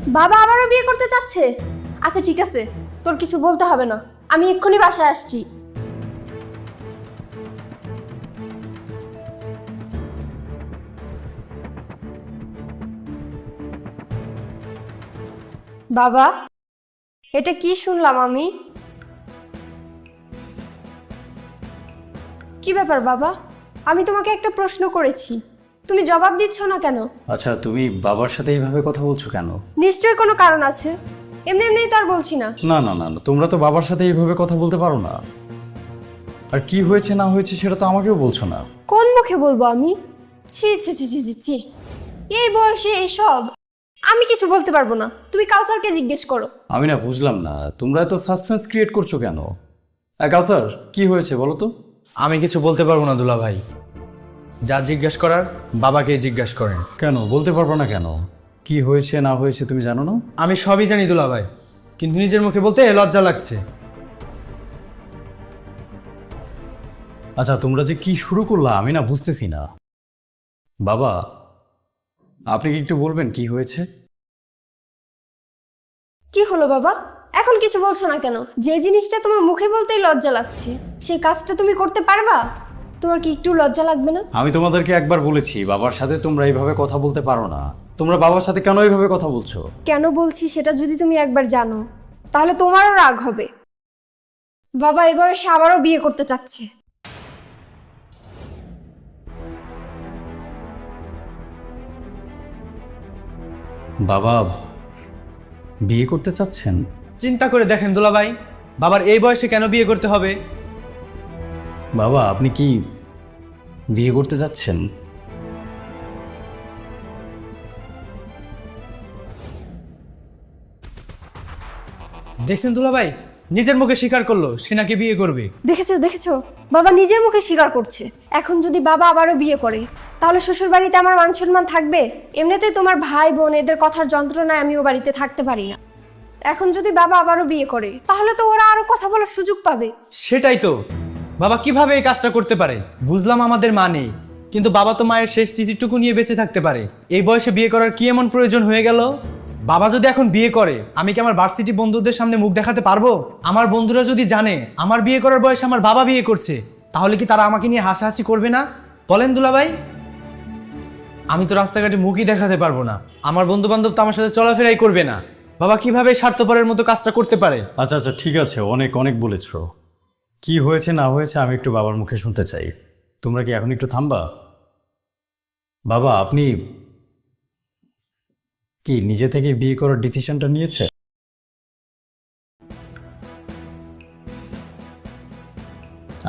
বাবা আবারও বিয়ে করতে চাচ্ছে? আচ্ছা ঠিক আছে, তোর কিছু বলতে হবে না, আমি এক্ষুনি বাসায় আসছি। বাবা, এটা কি শুনলাম আমি? কি ব্যাপার বাবা? আমি তোমাকে একটা প্রশ্ন করেছি, তুমি জবাব দিচ্ছ না কেন? আচ্ছা, তুমি বাবার সাথে এইভাবে কথা বলছো কেন? নিশ্চয়ই কোনো কারণ আছে, এমনি এমনি তো আর বলছি না। না না না না, তোমরা তো বাবার সাথে এইভাবে কথা বলতে পারো না। আর কি হয়েছে না হয়েছে সেটা তো আমাকেও বলছো না। কোন মুখে বলবো আমি? ছি ছি ছি ছি ছি ছি, এই বয়সে এসব আমি কিছু বলতে পারবো না, তুমি কাউসারকে জিজ্ঞেস করো। আমি না বুঝলাম না, তোমরা এত সাসপেন্স ক্রিয়েট করছো কেন? কাউসার, কি হয়েছে বলো তো? আমি কিছু বলতে পারবো না দুলা ভাই, যা জিজ্ঞেস করার বাবাকে জিজ্ঞেস করেন। কেন বলতে পারবো না কেন? কি হয়েছে না হয়েছে তুমি জানো না? আমি সবই জানি দুলা ভাই, কিন্তু নিজের মুখে বলতে লজ্জা লাগছে। আচ্ছা, তোমরা যে কি শুরু করলা আমি না বুঝতেছি না। বাবা, আপনি কি একটু বলবেন কি হয়েছে? কি হলো বাবা, এখন কিছু বলছো না কেন? যে জিনিসটা তোমার মুখে বলতেই লজ্জা লাগছে, সেই কাজটা তুমি করতে পারবা? তোমার কি একটু লজ্জা লাগবে না? আমি তোমাদেরকে একবার বলেছি বাবার সাথে তোমরা এইভাবে কথা বলতে পারো না। তোমরা বাবার সাথে কেন এইভাবে কথা বলছো? কেন বলছি সেটা যদি তুমি একবার জানো, তাহলে তোমারও রাগ হবে। বাবা এই বয়সে আবারও বিয়ে করতে চাচ্ছে। বাবা বিয়ে করতে চাচ্ছেন? চিন্তা করে দেখেন দুলা ভাই, বাবার এই বয়সে কেন বিয়ে করতে হবে? বাবা আপনি কি বিয়ে করতে যাচ্ছেন? দেখছেন দুলা ভাই, নিজের মুখে স্বীকার করলো সে নাকি বিয়ে করবে। দেখেছো দেখেছো, বাবা নিজের মুখে স্বীকার করছে। এখন যদি বাবা আবারও বিয়ে করে, তাহলে শ্বশুর বাড়িতে আমার মান সম্মান থাকবে? এমনিতেই তোমার ভাই বোন এদের কথার যন্ত্রণায় আমিও বাড়িতে থাকতে পারি না। এখন যদি বাবা আবারও বিয়ে করে, তাহলে তো ওরা আরো কথা বলার সুযোগ পাবে। সেটাই তো, বাবা কিভাবে এই কাজটা করতে পারে? বুঝলাম আমাদের মা নেই, কিন্তু বাবা তো মায়ের শেষ স্মৃতিটুকু নিয়ে বেঁচে থাকতে পারে। এই বয়সে বিয়ে করার কি এমন প্রয়োজন হয়ে গেল? বাবা যদি এখন বিয়ে করে, আমি কি আমার ভার্সিটি বন্ধুদের সামনে মুখ দেখাতে পারবো? আমার বন্ধুরা যদি জানে আমার বিয়ে করার বয়সে আমার বাবা বিয়ে করছে, তাহলে কি তারা আমাকে নিয়ে হাসাহাসি করবে না? বলেন দুলাভাই। আমি তো রাস্তাঘাটে মুখই দেখাতে পারবো না, আমার বন্ধু বান্ধব তো আমার সাথে চলাফেরাই করবে না। বাবা কিভাবে স্বার্থপরের মতো কাজটা করতে পারে? আচ্ছা আচ্ছা ঠিক আছে, অনেক অনেক বলেছো। কি হয়েছে না হয়েছে আমি একটু বাবার মুখে শুনতে চাই। তোমরা কি এখন একটু থামবা? বাবা আপনি কি নিজে থেকে বিয়ে করার ডিসিশনটা নিয়েছে?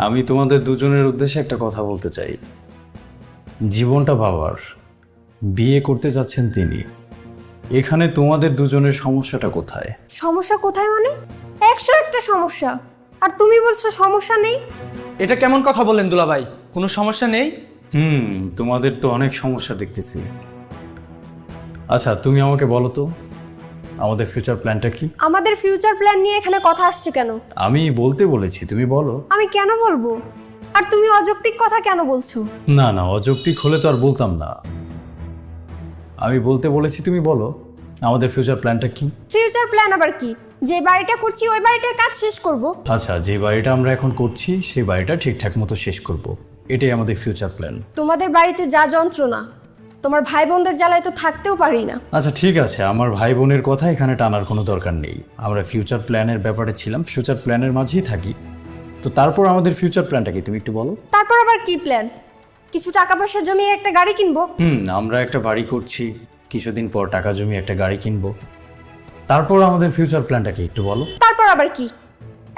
আমি তোমাদের দুজনের উদ্দেশ্যে একটা কথা বলতে চাই। জীবনটা বাবার, বিয়ে করতে যাচ্ছেন তিনি। এখানে তোমাদের দুজনের সমস্যাটা কোথায়? সমস্যা কোথায় মানে? 101টা সমস্যা, আর তুমি বলছো সমস্যা নেই? এটা কেমন কথা বললেন দুলাভাই? কোনো সমস্যা নেই? তোমাদের তো অনেক সমস্যা দেখতেছি। আচ্ছা তুমি আমাকে বলো তো, আমাদের ফিউচার প্ল্যানটা কি? আমাদের ফিউচার প্ল্যান নিয়ে এখানে কথা আসছে কেন? আমি বলতে বলেছি, তুমি বলো। আমি কেন বলবো? আর তুমি অযৌক্তিক কথা কেন বলছো? না না, অযৌক্তিক হলে তো আর বলতাম না। আমি বলতে বলেছি, তুমি বলো আমাদের ফিউচার প্ল্যানটা কি? ফিউচার প্ল্যান আবার কি? যে বাড়িটা করছি ওই বাড়িটার কাজ শেষ করব। আচ্ছা, যে বাড়িটা আমরা এখন করছি সেই বাড়িটা ঠিকঠাক মতো শেষ করব, এটাই আমাদের ফিউচার প্ল্যান। তোমাদের বাড়িতে যা যন্ত্রণা, তোমার ভাই বোনদের জ্বালায় তো থাকতেও পারি না। আচ্ছা ঠিক আছে, আমার ভাই বোনের কথা এখানে টানার কোনো দরকার নেই। আমরা ফিউচার প্ল্যানের ব্যাপারে ছিলাম, ফিউচার প্ল্যানের মাঝেই থাকি। তো তারপর আমাদের ফিউচার প্ল্যানটা কি তুমি একটু বলো। তারপর আবার কি প্ল্যান? কিছু টাকা পয়সা জমিয়ে একটা গাড়ি কিনবো। আমরা একটা বাড়ি করছি, কিছুদিন পর টাকা জমিয়ে একটা গাড়ি কিনবো। তারপর আমাদের ফিউচার প্ল্যানটা কি একটু বলো। তারপর আবার কি?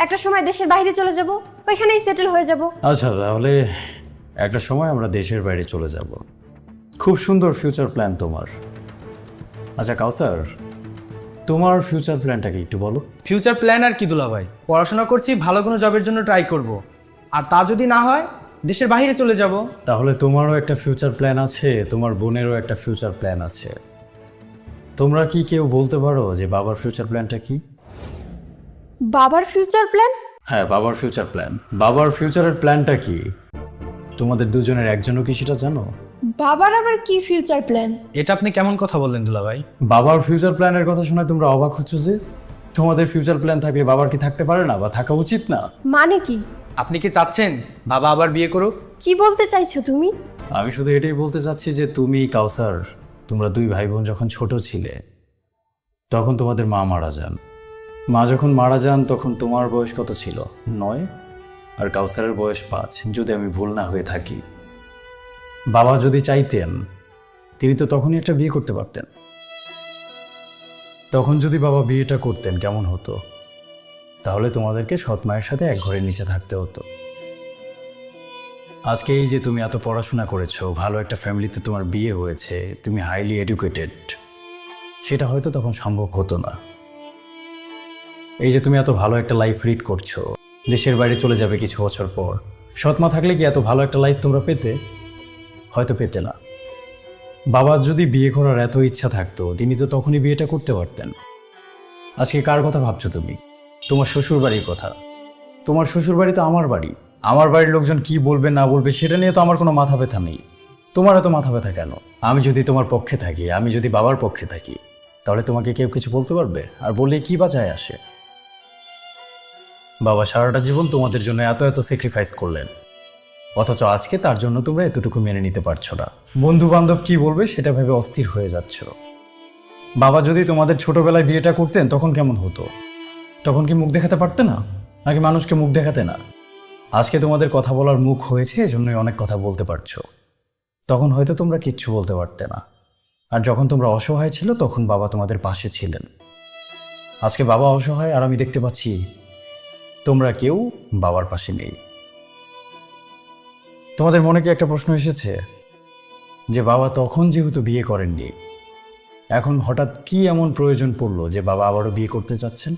একটা সময় দেশের বাইরে চলে যাব, ওইখানেই সেটেল হয়ে যাব। আচ্ছা তাহলে একটা সময় আমরা দেশের বাইরে চলে যাব। খুব সুন্দর ফিউচার প্ল্যান তোমার। আচ্ছা কাউসার, তোমার ফিউচার প্ল্যানটা কি একটু বলো। ফিউচার প্ল্যান আর কি দুলাভাই, পড়াশোনা করছি, ভালো কোনো জবের জন্য ট্রাই করব। আর তা যদি না হয় দেশের বাইরে চলে যাব। তাহলে তোমারও একটা ফিউচার প্ল্যান আছে, তোমার বোনেরও একটা ফিউচার প্ল্যান আছে। তোমরা কি কেউ বলতে পারো যে বাবার ফিউচার প্ল্যানটা কি? বাবার ফিউচার প্ল্যান? হ্যাঁ, বাবার ফিউচার প্ল্যান। বাবার ফিউচারের প্ল্যানটা কি তোমাদের দুজনের একজনও কি সেটা জানো? বাবার আবার কি ফিউচার প্ল্যান? এটা আপনি কেমন কথা বললেন দুলাভাই? বাবার ফিউচার প্ল্যানের কথা শুনে তোমরা অবাক হচ্ছ যে? তোমাদের ফিউচার প্ল্যান থাকলে বাবার কি থাকতে পারে না বা থাকা উচিত না? মানে কি? আপনি কি চাচ্ছেন বাবা আবার বিয়ে করুক? কি বলতে চাইছো তুমি? আমি শুধু এটাই বলতে চাচ্ছি যে তুমি কাউসার, তোমরা দুই ভাই বোন যখন ছোট ছিলে তখন তোমাদের মা মারা যান। মা যখন মারা যান তখন তোমার বয়স কত ছিল? 9, আর কাউসারের বয়স 5, যদি আমি ভুল না হয়ে থাকি। বাবা যদি চাইতেন তিনি তো তখনই একটা বিয়ে করতে পারতেন। তখন যদি বাবা বিয়েটা করতেন কেমন হতো? তাহলে তোমাদেরকে সৎ মায়ের সাথে এক ঘরের নিচে থাকতে হতো। আজকে এই যে তুমি এত পড়াশোনা করেছো, ভালো একটা ফ্যামিলিতে তোমার বিয়ে হয়েছে, তুমি হাইলি এডুকেটেড, সেটা হয়তো তখন সম্ভব হতো না। এই যে তুমি এত ভালো একটা লাইফ লিড করছো, দেশের বাইরে চলে যাবে কিছু বছর পর, সৎমা থাকলে কি এত ভালো একটা লাইফ তোমরা পেতে? হয়তো পেতে না। বাবার যদি বিয়ে করার এত ইচ্ছা থাকতো তিনি তো তখনই বিয়েটা করতে পারতেন। আজকে কার কথা ভাবছো তুমি? তোমার শ্বশুর বাড়ির কথা। তোমার শ্বশুর বাড়ি তো আমার বাড়ি। আমার বাড়ির লোকজন কি বলবে না বলবে সেটা নিয়ে তো আমার কোনো মাথা ব্যথা নেই। তোমার এত মাথা ব্যথা কেন? আমি যদি তোমার পক্ষে থাকি, আমি যদি বাবার পক্ষে থাকি, তাহলে তোমাকে কেউ কিছু বলতে পারবে? আর বললে কি বা যায় আসে? বাবা সারাটা জীবন তোমাদের জন্য এত এত স্যাক্রিফাইস করলেন, অথচ আজকে তার জন্য তোমরা এতটুকু মেনে নিতে পারছো না। বন্ধু বান্ধব কি বলবে সেটা ভেবে অস্থির হয়ে যাচ্ছ। বাবা যদি তোমাদের ছোটবেলায় বিয়েটা করতেন তখন কেমন হতো? তখন কি মুখ দেখাতে পারতে না? নাকি মানুষকে মুখ দেখাতে না? আজকে তোমাদের কথা বলার মুখ হয়েছে, এজন্যই অনেক কথা বলতে পারছো। তখন হয়তো তোমরা কিচ্ছু বলতে পারতে না। আর যখন তোমরা অসহায় ছিল তখন বাবা তোমাদের পাশে ছিলেন। আজকে বাবা অসহায় আর আমি দেখতে পাচ্ছি তোমরা কেউ বাবার পাশে নেই। তোমাদের মনে কি একটা প্রশ্ন এসেছে যে বাবা তখন যেহেতু বিয়ে করেননি, এখন হঠাৎ কি এমন প্রয়োজন পড়লো যে বাবা আবারও বিয়ে করতে চাচ্ছেন?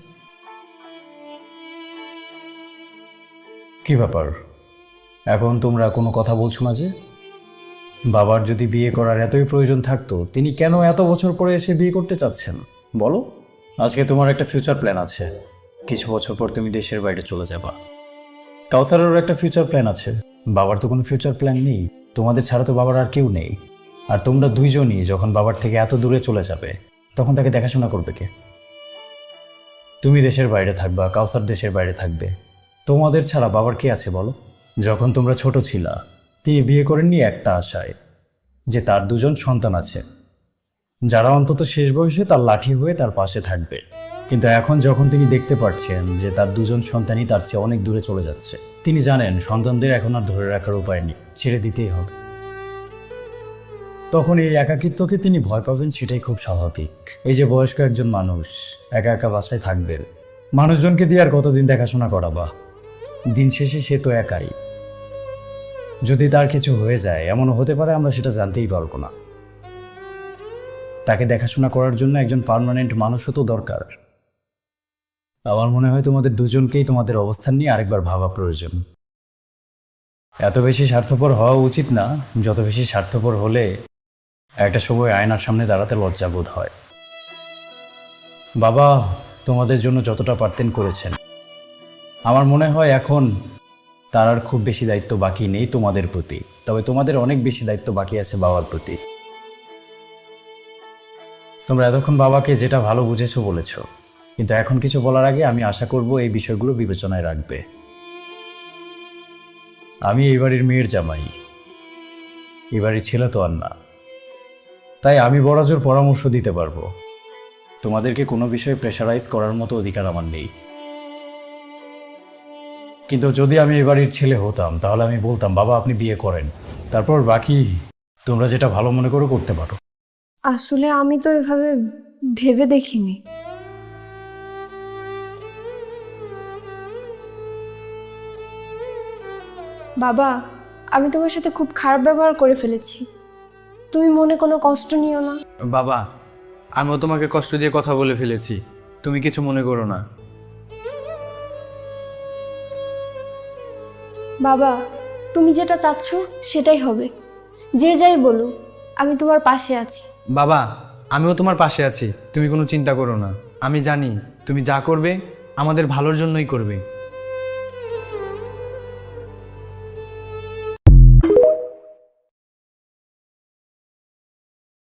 কি ব্যাপার, এখন তোমরা কোনো কথা বলছো না যে? বাবার যদি বিয়ে করার এতই প্রয়োজন থাকতো তিনি কেন এত বছর পরে এসে বিয়ে করতে চাচ্ছেন বলো? আজকে তোমার একটা ফিউচার প্ল্যান আছে, কিছু বছর পর তুমি দেশের বাইরে চলে যাবা। কাউসারেরও একটা ফিউচার প্ল্যান আছে, বাবার তো কোনো ফিউচার প্ল্যান নেই। তোমাদের ছাড়া তো বাবার আর কেউ নেই। আর তোমরা দুইজনই যখন বাবার থেকে এত দূরে চলে যাবে তখন তাকে দেখাশোনা করবে কে? তুমি দেশের বাইরে থাকবা, কাউসার দেশের বাইরে থাকবে, তোমাদের ছাড়া বাবার কে আছে বলো? যখন তোমরা ছোট ছিলা তিনি বিয়ে করেননি একটা আশায় যে তার দুজন সন্তান আছে, যারা অন্তত শেষ বয়সে তার লাঠি হয়ে তার পাশে থাকবে। কিন্তু এখন যখন তিনি দেখতে পাচ্ছেন যে তার দুজন সন্তানই তার চেয়ে অনেক দূরে চলে যাচ্ছে, তিনি জানেন সন্তানদের এখন আর ধরে রাখার উপায় নেই, ছেড়ে দিতেই হবে। তখন এই একাকিত্বকে তিনি ভয় পাবেন, সেটাই খুব স্বাভাবিক। এই যে বয়স্ক একজন মানুষ একা একা বাসায় থাকবে, মানুষজনকে দিয়ে আর কতদিন দেখাশোনা করাবা? দিন শেষে সে তো একাই। যদি তার কিছু হয়ে যায়, এমনও হতে পারে আমরা সেটা জানতেই পারবো না। তাকে দেখাশোনা করার জন্য একজন পার্মানেন্ট মানুষও তো দরকার। আমার মনে হয় তোমাদের দুজনকেই তোমাদের অবস্থান নিয়ে আরেকবার ভাবা প্রয়োজন। এত বেশি স্বার্থপর হওয়া উচিত না, যত বেশি স্বার্থপর হলে একটা সময় আয়নার সামনে দাঁড়াতে লজ্জা বোধ হয়। বাবা তোমাদের জন্য যতটা পারতেন করেছেন, আমার মনে হয় এখন তার আর খুব বেশি দায়িত্ব বাকি নেই তোমাদের প্রতি। তবে তোমাদের অনেক বেশি দায়িত্ব বাকি আছে বাবার প্রতি। তোমরা এতক্ষণ বাবাকে যেটা ভালো বুঝেছো বলেছো, কিন্তু এখন কিছু বলার আগে আমি আশা করব এই বিষয়গুলো বিবেচনায় রাখবে। আমি এই বাড়ির মেয়ের জামাই, এই বাড়ির ছেলে তো আর না, তাই আমি বড়জোর পরামর্শ দিতে পারবো। তোমাদেরকে কোনো বিষয়ে প্রেশারাইজ করার মতো অধিকার আমার নেই। কিন্তু যদি আমি এই বাড়ির ছেলে হতাম তাহলে আমি বলতাম বাবা আপনি বিয়ে করেন, তারপর বাকি তোমরা যেটা ভালো মনে করো করতে পারো। আসলে আমি তো এভাবে ভেবে দেখিনি। বাবা, আমি তোমার সাথে খুব খারাপ ব্যবহার করে ফেলেছি, তুমি মনে কোনো কষ্ট নিও না। বাবা আমিও তোমাকে কষ্ট দিয়ে কথা বলে ফেলেছি, তুমি কিছু মনে করো না। বাবা, তুমি যেটা চাচ্ছ সেটাই হবে, যে যাই বলুক আমি তোমার পাশে আছি। বাবা আমিও তোমার পাশে আছি, তুমি কোনো চিন্তা করো না। আমি জানি তুমি যা করবে আমাদের ভালোর জন্যই করবে।